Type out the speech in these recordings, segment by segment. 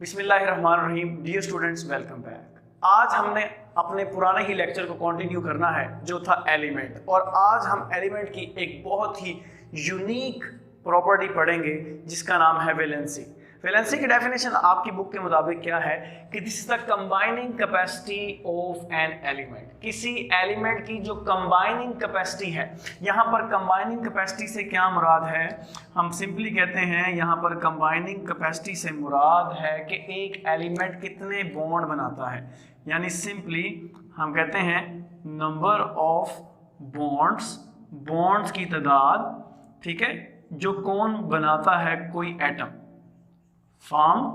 बिस्मिल्लाहिर्रहमानिर्रहीम। Dear students, welcome back. आज हमने अपने पुराने ही लेक्चर को कंटिन्यू करना है जो था एलिमेंट, और आज हम एलिमेंट की एक बहुत ही यूनिक प्रॉपर्टी पढ़ेंगे जिसका नाम है वैलेंसी। वैलेंसी की डेफिनेशन आपकी बुक के मुताबिक क्या है कि this is the combining capacity of an element. किसी एलिमेंट की जो कंबाइनिंग कैपेसिटी है, यहाँ पर कंबाइनिंग कैपेसिटी से क्या मुराद है, हम सिंपली कहते हैं यहाँ पर कंबाइनिंग कैपेसिटी से मुराद है कि एक एलिमेंट कितने बॉन्ड बनाता है, यानी सिंपली हम कहते हैं नंबर ऑफ बॉन्ड्स की तादाद, ठीक है, जो कौन बनाता है, कोई एटम फॉर्म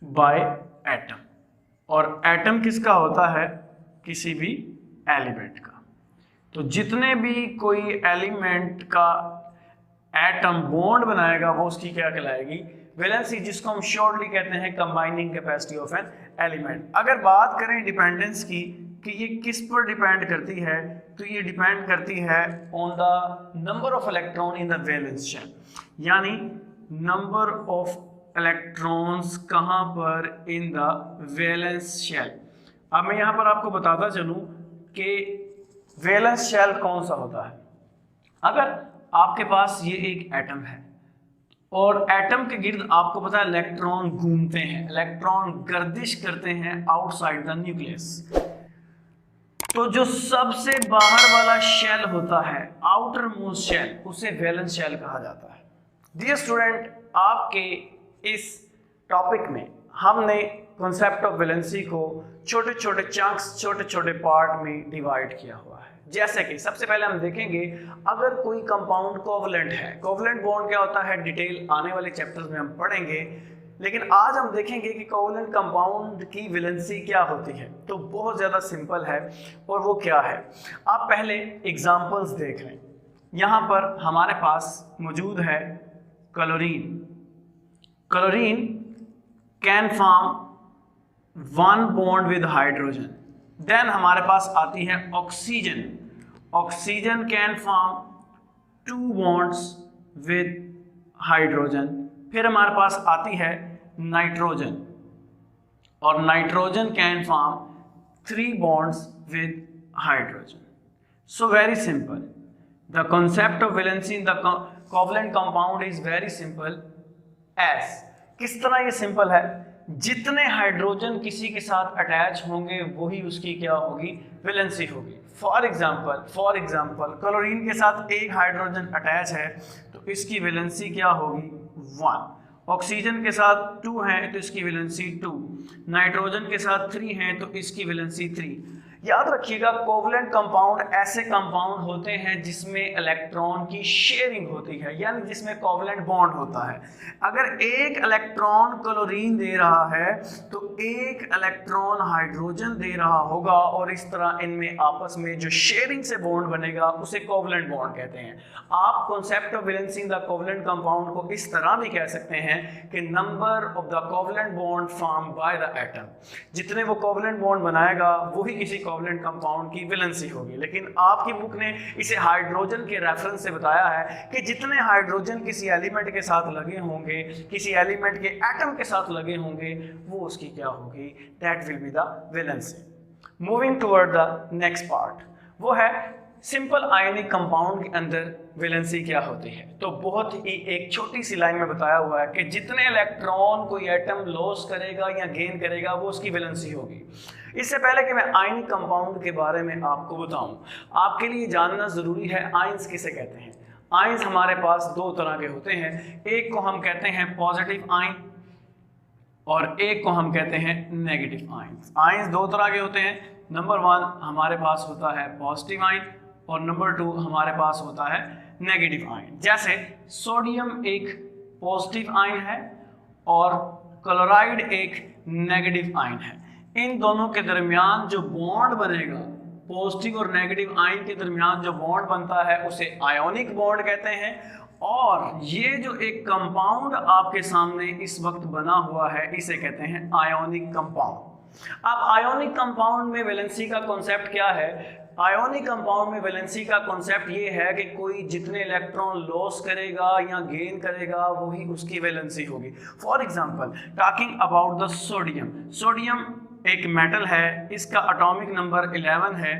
बाय एटम। और एटम किसका होता है, किसी भी एलिमेंट का। तो जितने भी कोई एलिमेंट का एटम बॉन्ड बनाएगा वो उसकी क्या कहलाएगी, वैलेंसी, जिसको हम शॉर्टली कहते हैं combining capacity of an element. अगर बात करें डिपेंडेंस की कि ये किस पर डिपेंड करती है, तो ये डिपेंड करती है on the number of electron in the valence shell, यानी नंबर ऑफ इलेक्ट्रॉन्स कहाँ पर, इन द वैलेंस शेल। अब मैं यहाँ पर आपको बताता चलूँ कि वैलेंस शेल कौन सा होता है। अगर आपके पास ये एक एटम है और एटम के गिर्द आपको पता है इलेक्ट्रॉन घूमते हैं, इलेक्ट्रॉन गर्दिश करते हैं आउटसाइड द न्यूक्लियस, तो जो सबसे बाहर वाला शेल होता है, आउटर मोस्ट शेल, उसे वैलेंस शेल कहा जाता है। डियर स्टूडेंट, आपके इस टॉपिक में हमने कॉन्सेप्ट ऑफ वैलेंसी को छोटे छोटे चंक्स, छोटे छोटे पार्ट में डिवाइड किया हुआ है। जैसे कि सबसे पहले हम देखेंगे अगर कोई कंपाउंड कोवलेंट है, कोवलेंट बॉन्ड क्या होता है, डिटेल आने वाले चैप्टर्स में हम पढ़ेंगे, लेकिन आज हम देखेंगे कि कोवलेंट कंपाउंड की वैलेंसी क्या होती है। तो बहुत ज़्यादा सिंपल है, और वो क्या है, आप पहले एग्जाम्पल्स देख लें। यहाँ पर हमारे पास मौजूद है chlorine. Chlorine can form one bond with hydrogen. Then हमारे पास आती है oxygen. Oxygen can form two bonds with hydrogen. फिर हमारे पास आती है नाइट्रोजन, और nitrogen can form three bonds with hydrogen. So very simple, the concept of valency in the covalent compound is very simple as, किस तरह ये simple है, जितने हाइड्रोजन किसी के साथ अटैच होंगे वही उसकी क्या होगी, वैलेंसी होगी। फॉर एग्जाम्पल क्लोरीन के साथ एक हाइड्रोजन अटैच है तो इसकी वैलेंसी क्या होगी, 1। ऑक्सीजन के साथ 2 हैं तो इसकी वैलेंसी 2। नाइट्रोजन के साथ 3 हैं तो इसकी वैलेंसी 3। याद रखिएगा, कोवलेंट कंपाउंड ऐसे कंपाउंड होते हैं जिसमें इलेक्ट्रॉन की शेयरिंग होती है, यानी जिसमें कोवलेंट बॉन्ड होता है। अगर एक इलेक्ट्रॉन क्लोरीन दे रहा है तो एक इलेक्ट्रॉन हाइड्रोजन दे रहा होगा, और इस तरह इनमें आपस में जो शेयरिंग से बॉन्ड बनेगा उसे कोवलेंट बॉन्ड कहते हैं। आप concept of valency in the covalent compound को इस तरह भी कह सकते हैं कि number of the covalent bond form by the atom. जितने वो कोवलेंट बॉन्ड बनाएगा वही किसी कोवलेंट कंपाउंड की वैलेंसी होगी। लेकिन आपकी बुक ने इसे हाइड्रोजन के रेफरेंस से बताया है कि जितने हाइड्रोजन किसी एलिमेंट के साथ लगे होंगे, किसी एलिमेंट के एटम के साथ लगे होंगे, वो उसकी क्या होगी, that will be the valency. Moving toward the next part, वो है सिंपल आयनिक कंपाउंड के अंदर वैलेंसी क्या होती है। तो बहुत ही एक छोटी सी लाइन में बताया हुआ है कि जितने इलेक्ट्रॉन कोई एटम लॉस करेगा या गेन करेगा वो उसकी वैलेंसी होगी। इससे पहले कि मैं आयनिक कंपाउंड के बारे में आपको बताऊं, आपके लिए जानना जरूरी है आयंस किसे कहते हैं। आयंस हमारे पास 2 तरह के होते हैं, एक को हम कहते हैं पॉजिटिव आयन और एक को हम कहते हैं नेगेटिव आयंस। आयंस 2 तरह के होते हैं। नंबर 1 हमारे पास होता है पॉजिटिव आयन, और नंबर 2 हमारे पास होता है नेगेटिव आयन। जैसे सोडियम एक पॉजिटिव आयन है और क्लोराइड एक नेगेटिव आयन है। इन दोनों के दरमियान जो बॉन्ड बनेगा, पॉजिटिव और नेगेटिव आयन के दरमियान जो बॉन्ड बनता है उसे आयोनिक बॉन्ड कहते हैं। और ये जो एक कंपाउंड आपके सामने इस वक्त बना हुआ है इसे कहते हैं आयोनिक कंपाउंड। अब आयोनिक कंपाउंड में वैलेंसी का कॉन्सेप्ट क्या है, आयोनिक कंपाउंड में वैलेंसी का कॉन्सेप्ट ये है कि कोई जितने इलेक्ट्रॉन लॉस करेगा या गेन करेगा वही उसकी वैलेंसी होगी। For example talking about the sodium, sodium एक मेटल है, इसका एटॉमिक नंबर 11 है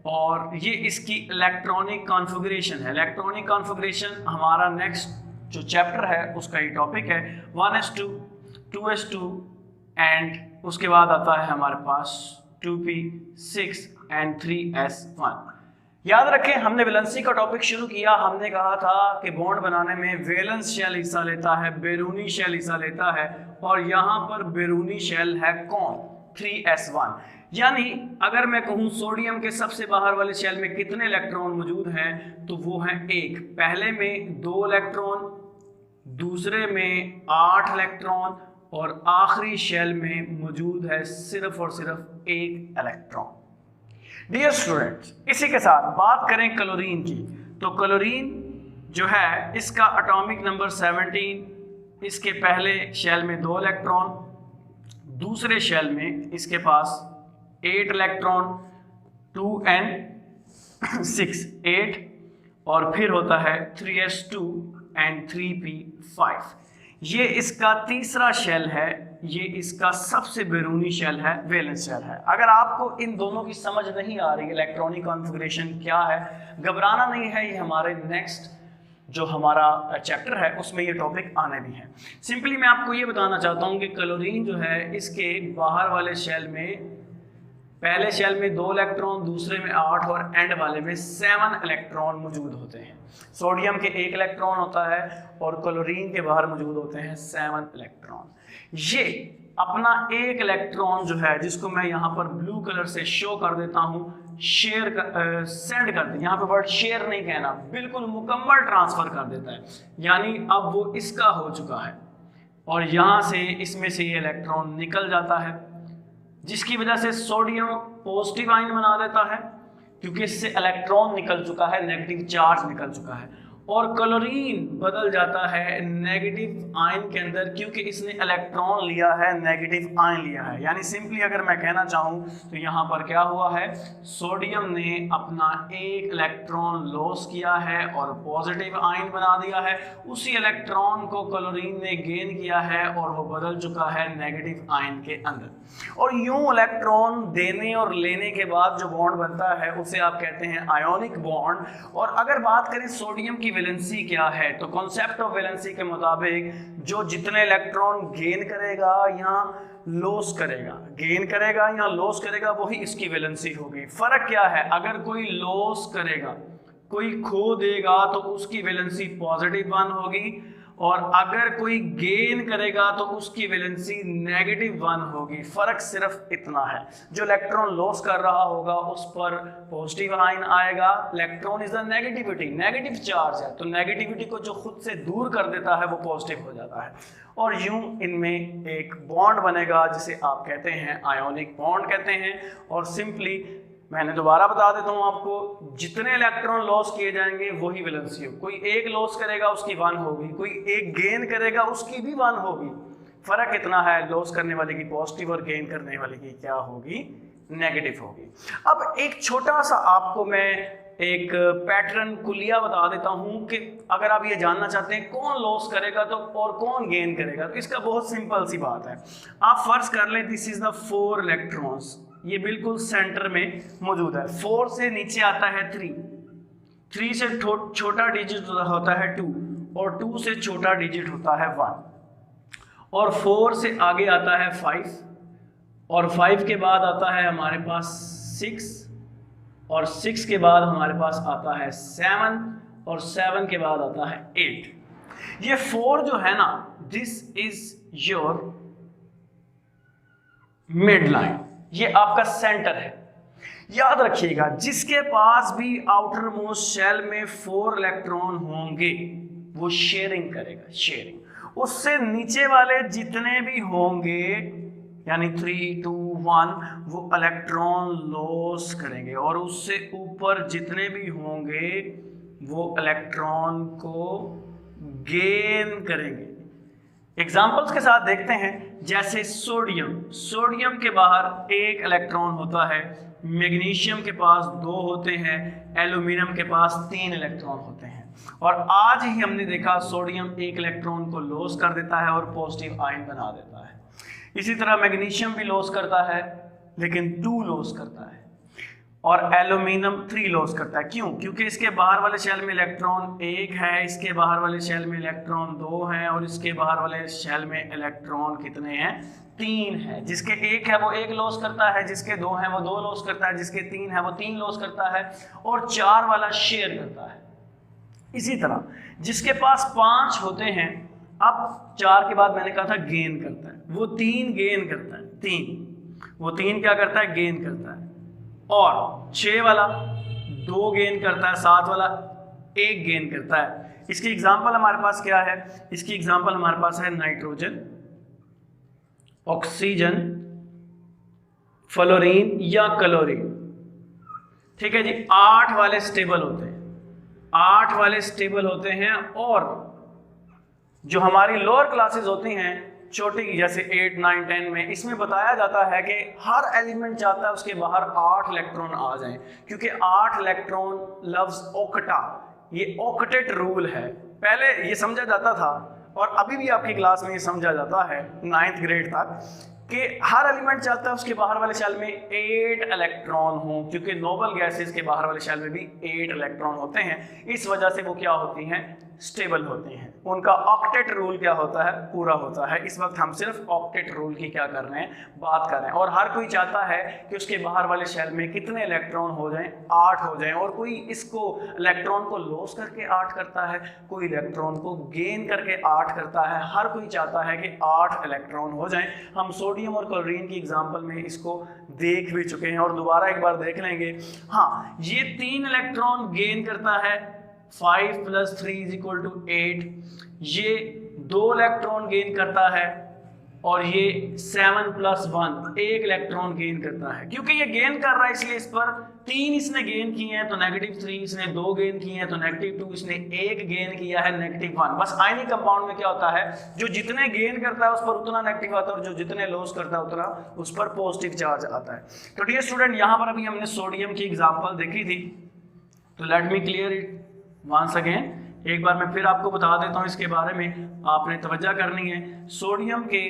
और ये इसकी इलेक्ट्रॉनिक कॉन्फ़िगरेशन है। इलेक्ट्रॉनिक कॉन्फ़िगरेशन हमारा नेक्स्ट जो चैप्टर है उसका ये टॉपिक है। 1s2 2s2 एंड उसके बाद आता है हमारे पास 2p6 एंड 3s1। याद रखें हमने वैलेंसी का टॉपिक शुरू किया, हमने कहा था कि बॉन्ड बनाने में वैलेंस शेल हिस्सा लेता है, बैरूनी शेल हिस्सा लेता है और यहाँ पर बैरूनी शेल है कौन, 3s1। यानी अगर मैं कहूँ सोडियम के सबसे बाहर वाले शेल में कितने इलेक्ट्रॉन मौजूद हैं तो वो है 1, पहले में 2 इलेक्ट्रॉन, दूसरे में 8 इलेक्ट्रॉन और आखिरी शेल में मौजूद है सिर्फ और सिर्फ 1 इलेक्ट्रॉन। डियर स्टूडेंट्स, इसी के साथ बात करें क्लोरीन की, तो क्लोरीन जो है इसका एटॉमिक नंबर 17, इसके पहले शेल में 2 इलेक्ट्रॉन, दूसरे शेल में इसके पास 8 इलेक्ट्रॉन, 2 and 6 8 और फिर होता है 3s2 एंड 3p5। ये इसका तीसरा शेल है, ये इसका सबसे बैरूनी शेल है, वैलेंस शेल है। अगर आपको इन दोनों की समझ नहीं आ रही इलेक्ट्रॉनिक कॉन्फ़िगरेशन क्या है, घबराना नहीं है, ये हमारे नेक्स्ट जो हमारा चैप्टर है उसमें ये टॉपिक आने भी है। सिंपली मैं आपको ये बताना चाहता हूँ कि क्लोरीन जो है इसके बाहर वाले शेल में, पहले शेल में 2 इलेक्ट्रॉन, दूसरे में 8 और एंड वाले में 7 इलेक्ट्रॉन मौजूद होते हैं। सोडियम के 1 इलेक्ट्रॉन होता है और क्लोरीन के बाहर मौजूद होते हैं 7 इलेक्ट्रॉन। ये अपना 1 इलेक्ट्रॉन जो है जिसको मैं यहाँ पर ब्लू कलर से शो कर देता हूँ, शेयर सेंड कर दे, यहाँ पे वर्ड शेयर नहीं कहना, बिल्कुल मुकम्मल ट्रांसफर कर देता है, यानी अब वो इसका हो चुका है और यहाँ से इसमें से ये इलेक्ट्रॉन निकल जाता है, जिसकी वजह से सोडियम पॉजिटिव आयन बना देता है क्योंकि इससे इलेक्ट्रॉन निकल चुका है, नेगेटिव चार्ज निकल चुका है, और क्लोरीन बदल जाता है नेगेटिव आयन के अंदर क्योंकि इसने इलेक्ट्रॉन लिया है, नेगेटिव आयन लिया है। यानी सिंपली अगर मैं कहना चाहूँ तो यहाँ पर क्या हुआ है, सोडियम ने अपना 1 इलेक्ट्रॉन लॉस किया है और पॉजिटिव आयन बना दिया है, उसी इलेक्ट्रॉन को क्लोरीन ने गेन किया है और वो बदल चुका है नेगेटिव आयन के अंदर। और यूं इलेक्ट्रॉन देने और लेने के बाद जो बॉन्ड बनता है उसे आप कहते हैं आयोनिक बॉन्ड। और अगर बात करें सोडियम की वैलेंसी क्या है, तो कॉन्सेप्ट ऑफ वैलेंसी के मुताबिक जो जितने इलेक्ट्रॉन गेन करेगा या लॉस करेगा, गेन करेगा या लॉस करेगा वही इसकी वैलेंसी होगी। फर्क क्या है, अगर कोई लॉस करेगा, कोई खो देगा तो उसकी वैलेंसी पॉजिटिव 1 होगी और अगर कोई गेन करेगा तो उसकी वैलेंसी नेगेटिव 1 होगी। फर्क सिर्फ इतना है, जो इलेक्ट्रॉन लॉस कर रहा होगा उस पर पॉजिटिव आयन आएगा। Electron is the negativity, negative charge है, तो नेगेटिविटी को जो खुद से दूर कर देता है वो पॉजिटिव हो जाता है और यूं इनमें एक बॉन्ड बनेगा जिसे आप कहते हैं आयोनिक बॉन्ड कहते हैं। और सिंपली मैंने दोबारा बता देता हूँ आपको, जितने इलेक्ट्रॉन लॉस किए जाएंगे वही वैलेंसी होगी। कोई 1 लॉस करेगा उसकी 1 होगी, कोई 1 गेन करेगा उसकी भी 1 होगी। फर्क इतना है, लॉस करने वाले की पॉजिटिव और गेन करने वाले की क्या होगी, नेगेटिव होगी। अब एक छोटा सा आपको मैं एक पैटर्न कुलिया बता देता हूँ कि अगर आप ये जानना चाहते हैं कौन लॉस करेगा तो और कौन गेन करेगा, तो इसका बहुत सिंपल सी बात है। आप फर्ज कर लें दिस इज द 4 इलेक्ट्रॉन्स, ये बिल्कुल सेंटर में मौजूद है। 4 से नीचे आता है 3, 3 से छोटा डिजिट होता है 2 और 2 से छोटा डिजिट होता है 1 और 4 से आगे आता है 5 और 5 के बाद आता है हमारे पास 6 और 6 के बाद हमारे पास आता है 7 और 7 के बाद आता है 8। ये 4 जो है ना, this is your mid line, ये आपका सेंटर है। याद रखिएगा जिसके पास भी आउटर मोस्ट शेल में 4 इलेक्ट्रॉन होंगे वो शेयरिंग करेगा, शेयरिंग। उससे नीचे वाले जितने भी होंगे यानी 3 2 1 वो इलेक्ट्रॉन लॉस करेंगे और उससे ऊपर जितने भी होंगे वो इलेक्ट्रॉन को गेन करेंगे। एग्जाम्पल्स के साथ देखते हैं। जैसे सोडियम, सोडियम के बाहर एक इलेक्ट्रॉन होता है, मैग्नीशियम के पास 2 होते हैं, एल्यूमिनियम के पास 3 इलेक्ट्रॉन होते हैं। और आज ही हमने देखा सोडियम एक इलेक्ट्रॉन को लॉस कर देता है और पॉजिटिव आयन बना देता है। इसी तरह मैग्नीशियम भी लॉस करता है लेकिन 2 लॉस करता है, और एल्यूमिनियम 3 लॉस करता है। क्यों? क्योंकि इसके बाहर वाले शेल में इलेक्ट्रॉन 1 है, इसके बाहर वाले शेल में इलेक्ट्रॉन 2 हैं, और इसके बाहर वाले शेल में इलेक्ट्रॉन कितने हैं? 3 है। जिसके 1 है वो 1 लॉस करता है, जिसके 2 है वो 2 लॉस करता है, जिसके 3 है वो 3 लॉस करता है, और 4 वाला शेयर करता है। इसी तरह जिसके पास 5 होते हैं, अब 4 के बाद मैंने कहा था गेन करता है, वो 3 गेन करता है, 3 वो 3 क्या करता है? गेन करता है। और 6 वाला 2 गेन करता है, 7 वाला 1 गेन करता है। इसकी एग्जांपल हमारे पास क्या है? इसकी एग्जांपल हमारे पास है नाइट्रोजन, ऑक्सीजन, फ्लोरीन या क्लोरीन। ठीक है जी। 8 वाले स्टेबल होते हैं, 8 वाले स्टेबल होते हैं, और जो हमारी लोअर क्लासेस होती हैं छोटी, जैसे 8, 9, 10 में, इसमें बताया जाता है कि हर एलिमेंट चाहता है उसके बाहर 8 इलेक्ट्रॉन आ जाएं, क्योंकि 8 इलेक्ट्रॉन लव्स ऑक्टा, ये ऑक्टेट रूल है। पहले ये समझा जाता था और अभी भी आपकी क्लास में ये समझा जाता है 9th ग्रेड तक, कि हर एलिमेंट चाहता है उसके बाहर वाले शेल में 8 इलेक्ट्रॉन हो, क्योंकि नोबल गैसेस के बाहर वाले शेल में भी 8 इलेक्ट्रॉन होते हैं। इस वजह से वो क्या होती हैं? स्टेबल होती हैं। उनका ऑक्टेट रूल क्या होता है? पूरा होता है। इस वक्त हम सिर्फ ऑक्टेट रूल की क्या कर रहे हैं? बात कर रहे हैं। और हर कोई चाहता है कि उसके बाहर वाले शेल में कितने इलेक्ट्रॉन हो जाएं? 8 हो जाएं। और कोई इसको इलेक्ट्रॉन को लॉस करके 8 करता है, कोई इलेक्ट्रॉन को गेन करके 8 करता है। हर कोई चाहता है कि 8 इलेक्ट्रॉन हो जाएं। हम सोडियम और क्लोरीन की एग्जांपल में इसको देख भी चुके हैं और दोबारा एक बार देख लेंगे। हाँ, ये 3 इलेक्ट्रॉन गेन करता है, 5 + 3 = 8। ये 2 इलेक्ट्रॉन गेन करता है, और ये 7 + 1 1 इलेक्ट्रॉन गेन करता है। क्योंकि ये गेन कर रहा है इसलिए इस पर 3 इसने गेन किए हैं तो -3, इसने 2 गेन किए हैं तो -2, इसने 1 गेन किया है -1। बस आयनिक कंपाउंड में क्या होता है? जो जितने गेन करता है उस पर उतना नेगेटिव आता है, और जो जितने लॉस करता है उतना उस पर पॉजिटिव चार्ज आता है। तो डियर स्टूडेंट, यहाँ पर अभी हमने सोडियम की एग्जाम्पल देखी थी, तो let me clear it once again. एक बार मैं फिर आपको बता देता हूँ इसके बारे में, आपने तवज्जो करनी है। सोडियम के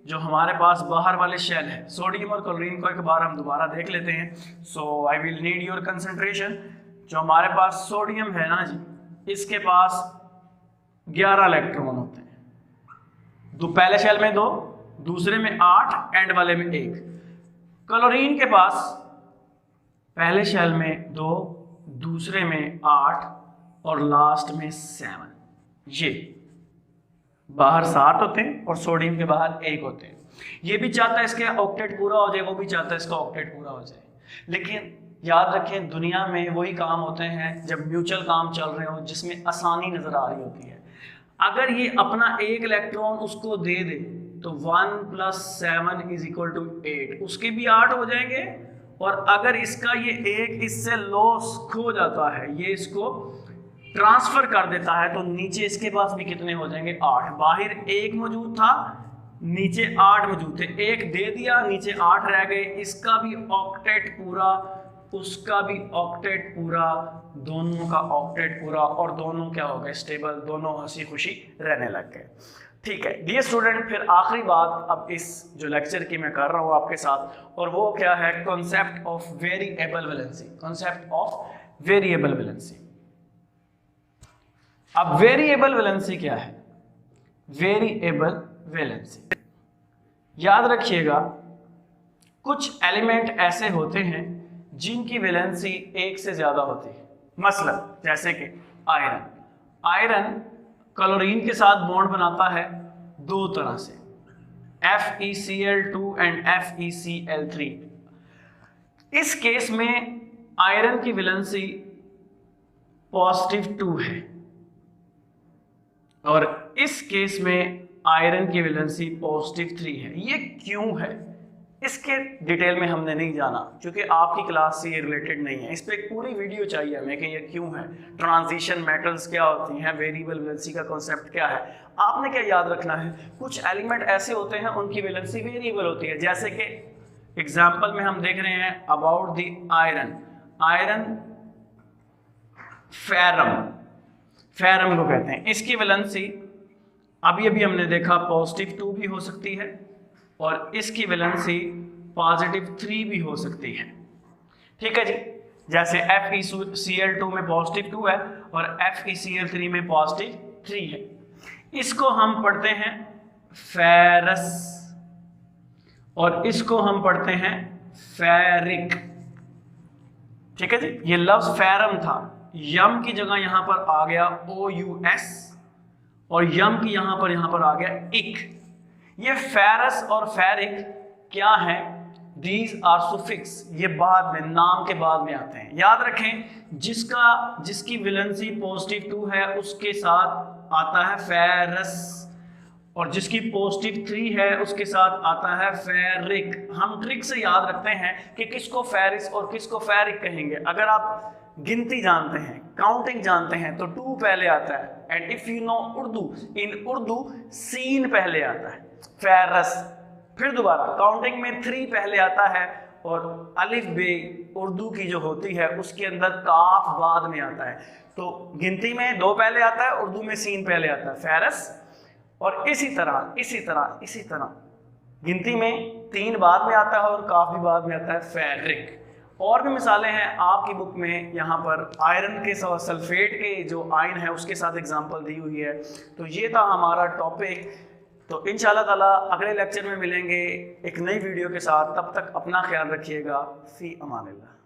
जो हमारे पास बाहर वाले शेल है, सोडियम और क्लोरीन को एक बार हम दोबारा देख लेते हैं। So I will need your concentration. जो हमारे पास सोडियम है ना जी, इसके पास 11 इलेक्ट्रॉन होते हैं। पहले शेल में 2, दूसरे में 8, एंड वाले में 1। क्लोरीन के पास पहले शेल में 2, दूसरे में 8 और लास्ट में 7। ये बाहर 7 होते हैं और सोडियम के बाहर 1 होते हैं। ये भी चाहता है इसके ऑक्टेट पूरा हो जाए, वो भी चाहता है इसका ऑक्टेट पूरा हो जाए। लेकिन याद रखें, दुनिया में वही काम होते हैं जब म्यूचुअल काम चल रहे हो, जिसमें आसानी नजर आ रही होती है। अगर ये अपना 1 इलेक्ट्रॉन उसको दे दे तो 1 + 7 = 8, उसके भी 8 हो जाएंगे। और अगर इसका ये 1 इससे लॉस खो जाता है, ये इसको ट्रांसफर कर देता है, तो नीचे इसके पास भी कितने हो जाएंगे? 8। बाहर 1 मौजूद था, नीचे 8 मौजूद थे, 1 दे दिया, नीचे 8 रह गए। इसका भी ऑक्टेट पूरा, उसका भी ऑक्टेट पूरा, दोनों का ऑक्टेट पूरा, और दोनों क्या हो गए? स्टेबल, दोनों हंसी खुशी रहने लग गए। ठीक है डियर स्टूडेंट, फिर आखिरी बात अब इस जो लेक्चर की मैं कर रहा हूँ आपके साथ, और वो क्या है? Concept of variable valency. Concept of variable valency. अब वेरिएबल वैलेंसी क्या है? वेरिएबल वैलेंसी, याद रखिएगा, कुछ एलिमेंट ऐसे होते हैं जिनकी वैलेंसी 1 से ज्यादा होती है। मसलन जैसे कि आयरन। आयरन क्लोरीन के साथ बॉन्ड बनाता है 2 तरह से, FeCl2 एंड FeCl3। इस केस में आयरन की वैलेंसी +2 है, और इस केस में आयरन की वैलेंसी +3 है। ये क्यों है? इसके डिटेल में हमने नहीं जाना क्योंकि आपकी क्लास से ये रिलेटेड नहीं है। इस पर एक पूरी वीडियो चाहिए हमें कि ये क्यों है, ट्रांजिशन मेटल्स क्या होती हैं, वेरिएबल वैलेंसी का कॉन्सेप्ट क्या है। आपने क्या याद रखना है, कुछ एलिमेंट ऐसे होते हैं उनकी वैलेंसी वेरिएबल होती है। जैसे कि एग्जाम्पल में हम देख रहे हैं about the iron, iron ferrum, ferrum को कहते हैं, इसकी वैलेंसी अभी हमने देखा +2 भी हो सकती है और इसकी वैलेंसी +3 भी हो सकती है। ठीक है जी, जैसे FeCl2 में +2 है और FeCl3 में +3 है। इसको हम पढ़ते हैं फेरस और इसको हम पढ़ते हैं फेरिक। ठीक है जी, ये लफ्ज फेरम था, यम की जगह यहां पर आ गया OUS और यम की यहां पर आ गया इक। ये फेरस और फेरिक क्या है, दीज आर सुफिक्स, ये बाद में नाम के बाद में आते हैं। याद रखें, जिसकी वैलेंसी +2 है उसके साथ आता है फेरस और जिसकी +3 है उसके साथ आता है फेरिक। हम ट्रिक से याद रखते हैं कि किसको फेरिस और किसको फेरिक कहेंगे। अगर आप गिनती जानते हैं, काउंटिंग जानते हैं तो 2 पहले आता है, and if you know Urdu, in Urdu सीन पहले आता है, फेरस। फिर दोबारा काउंटिंग में 3 पहले आता है और अलिफ बे उर्दू की जो होती है उसके अंदर काफ बाद में आता है। तो गिनती में 2 पहले आता है, उर्दू में सीन पहले आता है, फेरस। और इसी तरह गिनती में 3 बाद में आता है और काफ भी बाद में आता है, फेरिक। और भी मिसालें हैं आपकी बुक में, यहाँ पर आयरन के सल्फेट के जो आयन है उसके साथ एग्जांपल दी हुई है। तो ये था हमारा टॉपिक। तो इंशाल्लाह ताला अगले लेक्चर में मिलेंगे एक नई वीडियो के साथ। तब तक अपना ख्याल रखिएगा। फी अमानिल्लाह।